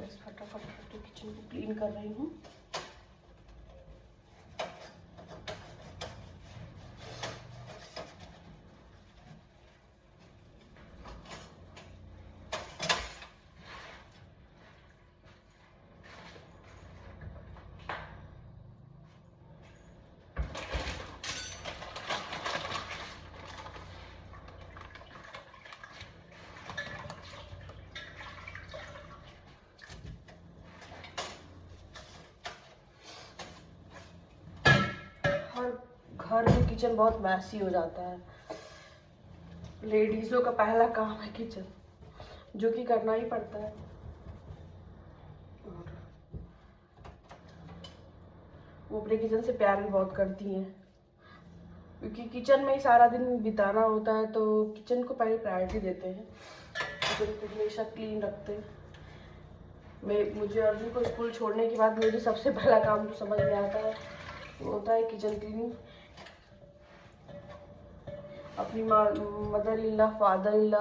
बस फटाफट किचन को क्लीन कर रही हूँ। घर में किचन बहुत मैसी हो जाता है। लेडीज़ों का पहला काम है किचन, जो कि करना ही पड़ता है। और वो अपने किचन से प्यार भी बहुत करती हैं, क्योंकि किचन में ही सारा दिन बिताना होता है, तो किचन को पहले प्रायोरिटी देते हैं, किचन को हमेशा क्लीन रखते हैं। मुझे अर्जुन को स्कूल छोड़ने के बाद मेरी सबसे पहला काम जो समझ में आता है वो होता है किचन क्लीनिंग। अपनी mother in law, father in law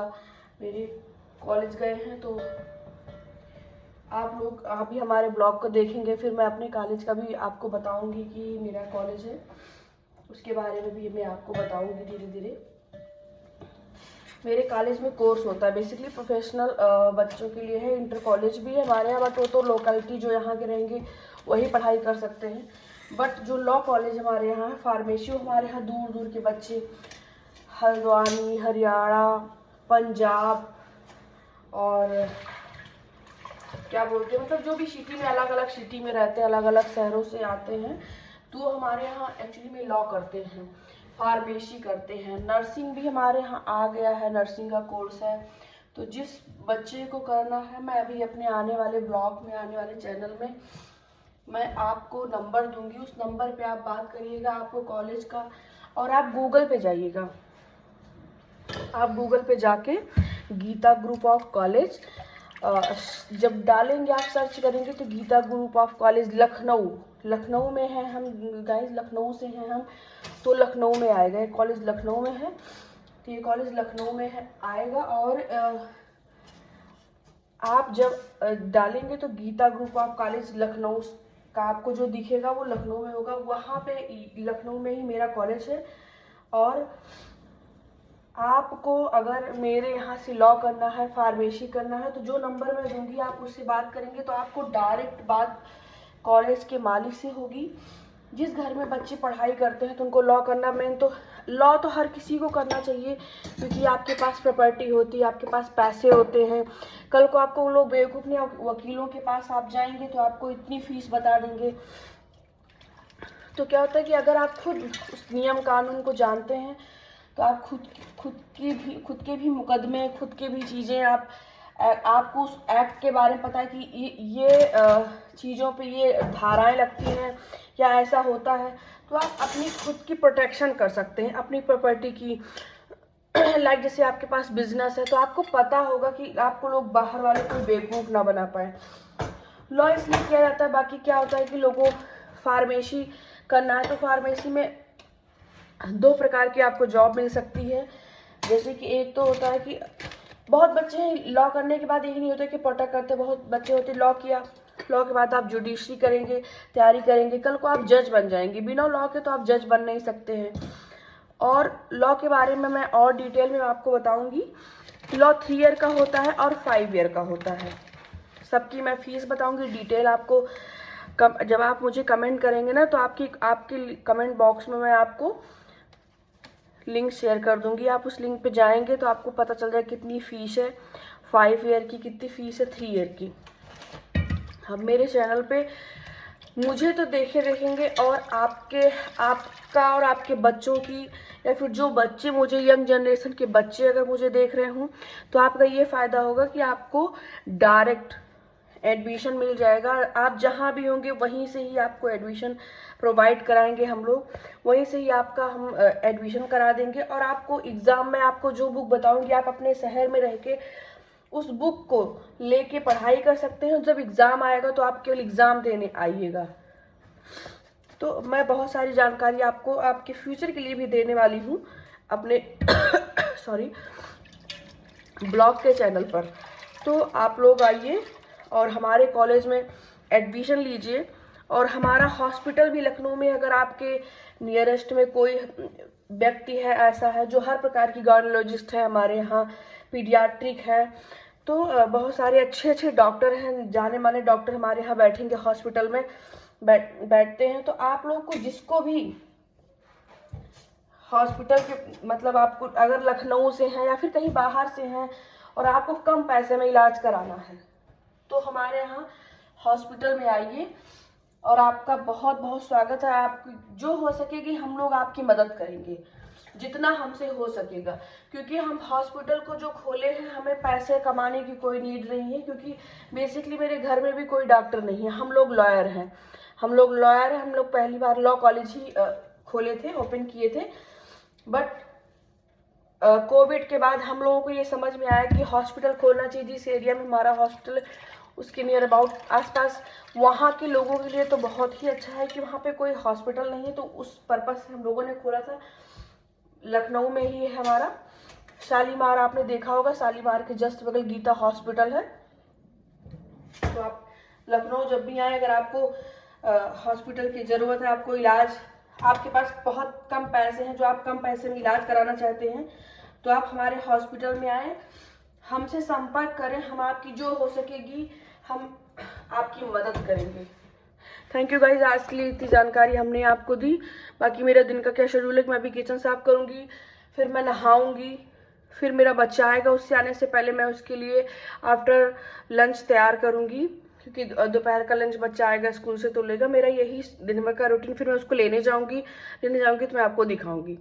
मेरे कॉलेज गए हैं, तो आप भी हमारे ब्लॉग को देखेंगे। फिर मैं अपने कॉलेज का भी आपको बताऊंगी कि मेरा कॉलेज है, उसके बारे में भी मैं आपको बताऊंगी धीरे धीरे। मेरे कॉलेज में कोर्स होता है बेसिकली प्रोफेशनल बच्चों के लिए है। इंटर कॉलेज भी है हमारे यहाँ, बट वो तो लोकेलिटी जो यहाँ के रहेंगे वही पढ़ाई कर सकते हैं। बट जो लॉ कॉलेज हमारे यहाँ है, फार्मेसी, हमारे यहाँ दूर दूर के बच्चे, हल्द्वानी, हरियाणा, पंजाब और क्या बोलते हैं, मतलब जो भी सिटी में, अलग अलग सिटी में रहते हैं, अलग अलग शहरों से आते हैं, तो हमारे यहाँ एक्चुअली में लॉ करते हैं, फार्मेसी करते हैं, नर्सिंग भी हमारे यहाँ आ गया है, नर्सिंग का कोर्स है। तो जिस बच्चे को करना है, मैं अभी अपने आने वाले ब्लॉग में, आने वाले चैनल में मैं आपको नंबर दूंगी, उस नंबर पे आप बात करिएगा आपको कॉलेज का। और आप गूगल पे जाइएगा, आप गूगल पे जाके गीता ग्रुप ऑफ कॉलेज जब डालेंगे, आप सर्च करेंगे तो Geeta group of college Lucknow में है। हम गाइस लखनऊ से हैं हम, तो लखनऊ में आएगा, ये कॉलेज लखनऊ में है, तो ये कॉलेज लखनऊ में है आएगा। और आप जब डालेंगे तो Geeta group of college Lucknow का आपको जो दिखेगा वो लखनऊ में होगा। वहाँ पे लखनऊ में ही मेरा कॉलेज है। और आपको अगर मेरे यहाँ से लॉ करना है, फार्मेसी करना है, तो जो नंबर मैं दूंगी आप उससे बात करेंगे तो आपको डायरेक्ट बात कॉलेज के मालिक से होगी। जिस घर में बच्चे पढ़ाई करते हैं तो उनको लॉ करना, मेन तो लॉ तो हर किसी को करना चाहिए, क्योंकि आपके पास प्रॉपर्टी होती है, आपके पास पैसे होते हैं। कल को आपको लोग बेवकूफ़ नहीं, वकीलों के पास आप जाएंगे तो आपको इतनी फीस बता देंगे। तो क्या होता है कि अगर आप खुद उस नियम कानून को जानते हैं तो आप खुद के भी मुकदमे, खुद के भी चीज़ें, आपको उस एक्ट के बारे में पता है कि ये चीज़ों पे ये धाराएं लगती हैं या ऐसा होता है, तो आप अपनी खुद की प्रोटेक्शन कर सकते हैं, अपनी प्रॉपर्टी की। लाइक जैसे आपके पास बिजनेस है तो आपको पता होगा कि आपको लोग बाहर वाले कोई बेवकूफ़ ना बना पाए। लॉ इसलिए किया जाता है। बाकी क्या होता है कि लोगों फार्मेसी करना है तो फार्मेसी में 2 प्रकार की आपको जॉब मिल सकती है। जैसे कि एक तो होता है कि बहुत बच्चे लॉ करने के बाद यही नहीं होता कि प्रोटेक्ट करते, बहुत बच्चे होते लॉ किया, लॉ के बाद आप जुडिशरी करेंगे, तैयारी करेंगे, कल को आप जज बन जाएंगे। बिना लॉ के तो आप जज बन नहीं सकते हैं। और लॉ के बारे में मैं और डिटेल में आपको बताऊंगी। लॉ 3 ईयर का होता है और 5 ईयर का होता है। सबकी मैं फीस बताऊंगी डिटेल आपको। जब आप मुझे कमेंट करेंगे ना, तो आपके कमेंट बॉक्स में मैं आपको लिंक शेयर कर दूंगी। आप उस लिंक पे जाएंगे तो आपको पता चल जाए कितनी फ़ीस है 5 ईयर की, कितनी फ़ीस है 3 ईयर की। हम मेरे चैनल पे मुझे तो देखेंगे, और आपका और आपके बच्चों की, या फिर जो बच्चे मुझे, यंग जनरेशन के बच्चे अगर मुझे देख रहे हों, तो आपका ये फ़ायदा होगा कि आपको डायरेक्ट एडमिशन मिल जाएगा। आप जहाँ भी होंगे वहीं से ही आपको एडमिशन प्रोवाइड कराएंगे हम लोग, वहीं से ही आपका हम एडमिशन करा देंगे। और आपको एग्ज़ाम में आपको जो बुक बताऊंगी, आप अपने शहर में रह के उस बुक को लेके पढ़ाई कर सकते हैं। जब एग्ज़ाम आएगा तो आप केवल एग्ज़ाम देने आइएगा। तो मैं बहुत सारी जानकारी आपको आपके फ्यूचर के लिए भी देने वाली हूँ अपने सॉरी ब्लॉग के चैनल पर। तो आप लोग आइए और हमारे कॉलेज में एडमिशन लीजिए। और हमारा हॉस्पिटल भी लखनऊ में, अगर आपके नियरेस्ट में कोई व्यक्ति है ऐसा है जो हर प्रकार की गायनोलॉजिस्ट है, हमारे यहाँ पीडियाट्रिक है, तो बहुत सारे अच्छे अच्छे डॉक्टर हैं, जाने माने डॉक्टर हमारे यहाँ बैठेंगे हॉस्पिटल में, बैठते हैं। तो आप लोग को जिसको भी हॉस्पिटल के मतलब आपको अगर लखनऊ से हैं या फिर कहीं बाहर से हैं और आपको कम पैसे में इलाज कराना है तो हमारे यहाँ हॉस्पिटल में आइए और आपका बहुत बहुत स्वागत है। आप जो हो सकेगी हम लोग आपकी मदद करेंगे जितना हमसे हो सकेगा, क्योंकि हम हॉस्पिटल को जो खोले हैं हमें पैसे कमाने की कोई नीड नहीं है, क्योंकि बेसिकली मेरे घर में भी कोई डॉक्टर नहीं है, हम लोग लॉयर हैं। हम लोग पहली बार लॉ कॉलेज ही खोले थे, ओपन किए थे। बट कोविड के बाद हम लोगों को ये समझ में आया कि हॉस्पिटल खोलना चाहिए। जिस एरिया में हमारा हॉस्पिटल उसके नियर अबाउट आसपास वहाँ के लोगों के लिए तो बहुत ही अच्छा है कि वहाँ पे कोई हॉस्पिटल नहीं है, तो उस पर्पज़ से हम लोगों ने खोला था। लखनऊ में ही है हमारा शालीमार, आपने देखा होगा, शालीमार के जस्ट बगल गीता हॉस्पिटल है। तो आप लखनऊ जब भी आए, अगर आपको हॉस्पिटल की ज़रूरत है, आपको इलाज, आपके पास बहुत कम पैसे हैं, जो आप कम पैसे में इलाज कराना चाहते हैं, तो आप हमारे हॉस्पिटल में आए, हमसे संपर्क करें, हम आपकी जो हो सकेगी हम आपकी मदद करेंगे। थैंक यू गाइज, आज के लिए इतनी जानकारी हमने आपको दी। बाकी मेरा दिन का क्या शेड्यूल है कि मैं अभी किचन साफ करूँगी, फिर मैं नहाऊँगी, फिर मेरा बच्चा आएगा, उससे आने से पहले मैं उसके लिए आफ्टर लंच तैयार करूँगी, क्योंकि दोपहर का लंच बच्चा आएगा स्कूल से तो लेगा। मेरा यही दिन भर का रूटीन, फिर मैं उसको लेने जाऊँगी तो मैं आपको दिखाऊँगी।